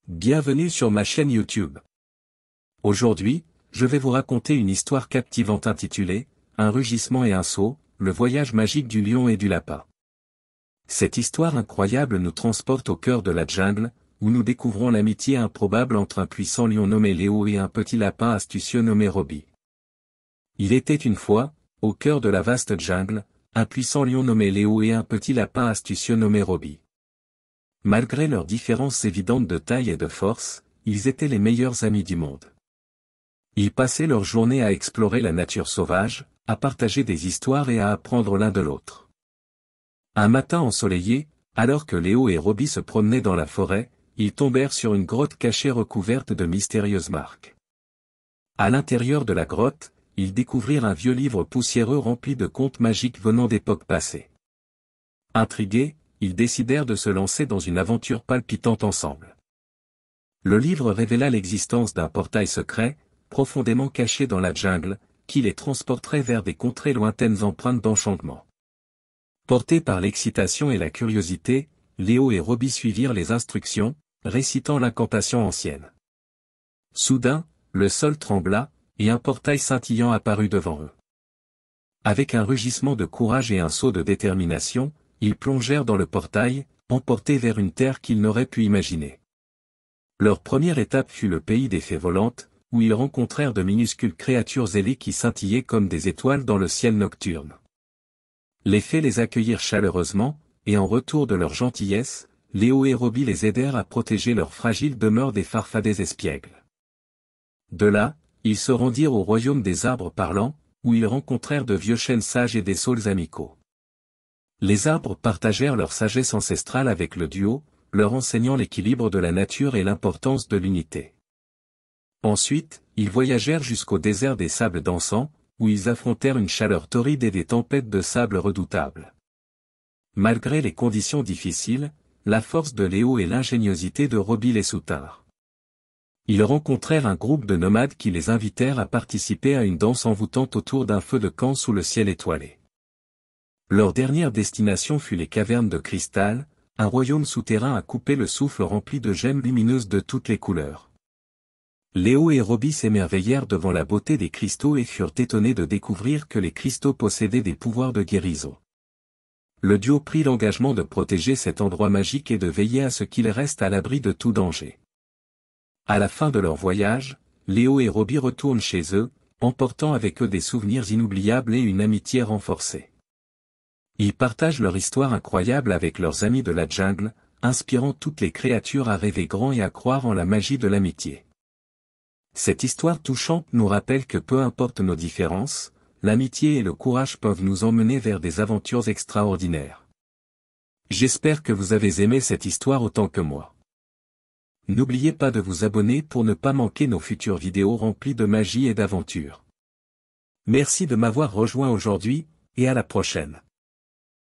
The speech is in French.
Bienvenue sur ma chaîne YouTube. Aujourd'hui, je vais vous raconter une histoire captivante intitulée « Un rugissement et un saut, le voyage magique du lion et du lapin ». Cette histoire incroyable nous transporte au cœur de la jungle, où nous découvrons l'amitié improbable entre un puissant lion nommé Léo et un petit lapin astucieux nommé Robbie. Il était une fois, au cœur de la vaste jungle, un puissant lion nommé Léo et un petit lapin astucieux nommé Robbie. Malgré leurs différences évidentes de taille et de force, ils étaient les meilleurs amis du monde. Ils passaient leur journée à explorer la nature sauvage, à partager des histoires et à apprendre l'un de l'autre. Un matin ensoleillé, alors que Léo et Robbie se promenaient dans la forêt, ils tombèrent sur une grotte cachée recouverte de mystérieuses marques. À l'intérieur de la grotte, ils découvrirent un vieux livre poussiéreux rempli de contes magiques venant d'époques passées. Intrigués, ils décidèrent de se lancer dans une aventure palpitante ensemble. Le livre révéla l'existence d'un portail secret, profondément caché dans la jungle, qui les transporterait vers des contrées lointaines empreintes d'enchantement. Portés par l'excitation et la curiosité, Léo et Robbie suivirent les instructions, récitant l'incantation ancienne. Soudain, le sol trembla, et un portail scintillant apparut devant eux. Avec un rugissement de courage et un saut de détermination, ils plongèrent dans le portail, emportés vers une terre qu'ils n'auraient pu imaginer. Leur première étape fut le pays des fées volantes, où ils rencontrèrent de minuscules créatures ailées qui scintillaient comme des étoiles dans le ciel nocturne. Les fées les accueillirent chaleureusement, et en retour de leur gentillesse, Léo et Robbie les aidèrent à protéger leur fragile demeure des farfadets espiègles. De là, ils se rendirent au royaume des arbres parlants, où ils rencontrèrent de vieux chênes sages et des saules amicaux. Les arbres partagèrent leur sagesse ancestrale avec le duo, leur enseignant l'équilibre de la nature et l'importance de l'unité. Ensuite, ils voyagèrent jusqu'au désert des sables dansants, où ils affrontèrent une chaleur torride et des tempêtes de sable redoutables. Malgré les conditions difficiles, la force de Léo et l'ingéniosité de Robbie les soutinrent. Ils rencontrèrent un groupe de nomades qui les invitèrent à participer à une danse envoûtante autour d'un feu de camp sous le ciel étoilé. Leur dernière destination fut les cavernes de cristal, un royaume souterrain à couper le souffle rempli de gemmes lumineuses de toutes les couleurs. Léo et Robbie s'émerveillèrent devant la beauté des cristaux et furent étonnés de découvrir que les cristaux possédaient des pouvoirs de guérison. Le duo prit l'engagement de protéger cet endroit magique et de veiller à ce qu'il reste à l'abri de tout danger. À la fin de leur voyage, Léo et Robbie retournent chez eux, emportant avec eux des souvenirs inoubliables et une amitié renforcée. Ils partagent leur histoire incroyable avec leurs amis de la jungle, inspirant toutes les créatures à rêver grand et à croire en la magie de l'amitié. Cette histoire touchante nous rappelle que peu importe nos différences, l'amitié et le courage peuvent nous emmener vers des aventures extraordinaires. J'espère que vous avez aimé cette histoire autant que moi. N'oubliez pas de vous abonner pour ne pas manquer nos futures vidéos remplies de magie et d'aventures. Merci de m'avoir rejoint aujourd'hui, et à la prochaine.